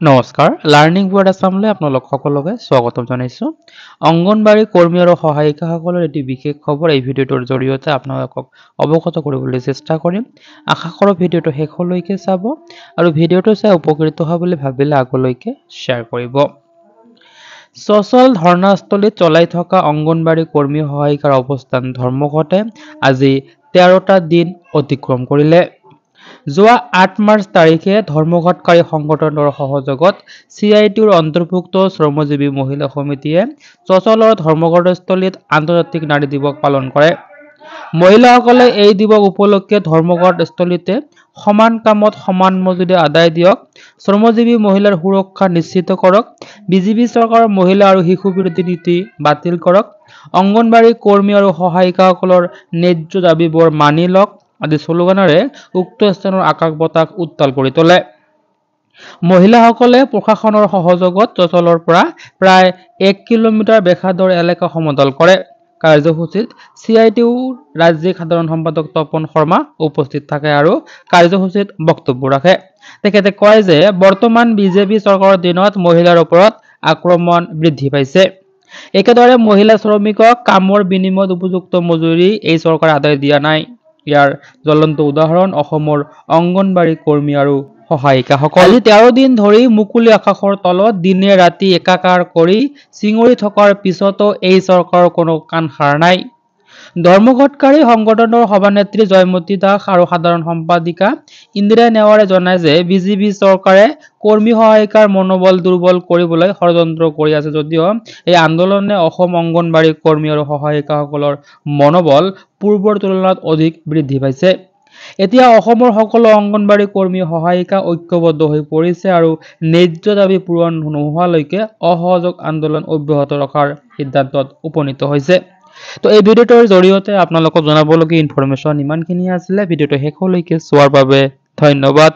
নমস্কাৰ learning word আছামলৈ আপোনালোক সকলোকে স্বাগতম জনাইছো অংগনবাড়ী কৰ্মী আৰু সহায়িকাসকলৰ এটি বিশেষ খবৰ এই ভিডিঅ'টোৰ জৰিয়তে আপোনালোকক অৱগত কৰিবলৈ চেষ্টা কৰিম আশা কৰোঁ ভিডিঅ'টো শেষলৈকে চাব আৰু ভিডিঅ'টো চাই উপকৃত হোৱা বুলি ভাবিলে আগলৈকে শ্বেয়াৰ কৰিব সচল ধৰ্ণাস্থলীত চলাই থকা অংগনবাড়ী কৰ্মী সহায়িকাৰ অৱস্থান ধৰ্মঘটে আজি 13টা দিন অতিক্ৰম কৰিলে যোৱা 8 মাৰ্চ তাৰিখে ধৰ্মঘটকাৰী সংগঠনৰ সহযোগত CITUৰ অন্তৰ্ভুক্ত শ্ৰমজীৱী মহিলা সমিতিয়ে সচলৰ ধৰ্মঘটস্থলীত আন্তৰ্জাতিক নাৰী দিৱস পালন কৰে মহিলাসকলে এই দিৱস উপলক্ষে ধৰ্মঘটস্থলীতে সমান কামত সমান মজুৰি আদায় দিয়ক শ্ৰমজীৱী মহিলাৰ সুৰক্ষা নিশ্চিত কৰক বিজেপি চৰকাৰৰ মহিলা আৰু শিশু বিৰোধী নীতি বাতিল কৰক অংগনবাড়ী কৰ্মী আৰু সহায়িকাসকলৰ ন্যায্য দাবীবোৰ মানি লওক আদি স্লোগানেৰে উক্ত স্থানৰ আকাশ বতাহ উত্তাল কৰি তোলে মহিলাসকলে প্ৰশাসনৰ সহযোগত চচলৰ পৰা প্ৰায় 1 কিলোমিটাৰ বেখাদৰ এলেকা সমদল কৰে কাৰ্যসূচীত CITU ৰাজ্যিক সাধাৰণ সম্পাদক তপন শৰ্মা উপস্থিত থাকে আৰু কাৰ্যসূচীত বক্তব্য ৰাখে তেখেতে কয় যে বৰ্তমান বিজেপি চৰকাৰৰ দিনত মহিলাৰ ওপৰত আক্ৰমণ বৃদ্ধি পাইছে একেদৰে মহিলা শ্ৰমিকক কামৰ বিনিময়ত উপযুক্ত মজুৰি এই চৰকাৰে আদায় দিয়া নাই ইয়াৰ জ্বলন্ত উদাহৰণ অসমৰ অংগনবাড়ী কৰ্মী আৰু সহায়িকাসকল 13 দিন ধৰি মুকলি আকাশৰ তলত দিনে ৰাতি একাকাৰ কৰি চিঙৰি থকাৰ পিছতো এই চৰকাৰৰ কোনো কাণ সাৰ নাই ধৰ্মঘটকাৰী সংগঠনৰ সভানেত্ৰী জয়মতী দাস আৰু সাধাৰণ সম্পাদিকা ইন্দিৰা নেৱাৰে জনায় যে বিজেপি চৰকাৰে কৰ্মী সহায়িকাৰ মনোবল দুৰ্বল কৰিবলৈ ষড়যন্ত্ৰ কৰি আছে যদিও এই আন্দোলনে অসম অংগনবাড়ী কৰ্মী আৰু সহায়িকাসকলৰ মনোবল পূৰ্বৰ তুলনাত অধিক বৃদ্ধি পাইছে এতিয়া অসমৰ সকলো অংগনবাড়ী কৰ্মী সহায়িকা ঐক্যবদ্ধ হৈ পৰিছে আৰু ন্যায্য দাবী পূৰণ নোহোৱালৈকে অসহযোগ আন্দোলন অব্যাহত ৰখাৰ সিদ্ধান্তত উপনীত হৈছে তো এই ভিডিঅ'টোৰ জৰিয়তে আপোনালোকক জনাবলগীয়া ইনফৰমেশ্যন ইমানখিনি আছিলে ভিডিঅ'টো শেষলৈকে চোৱাৰ বাবে ধন্যবাদ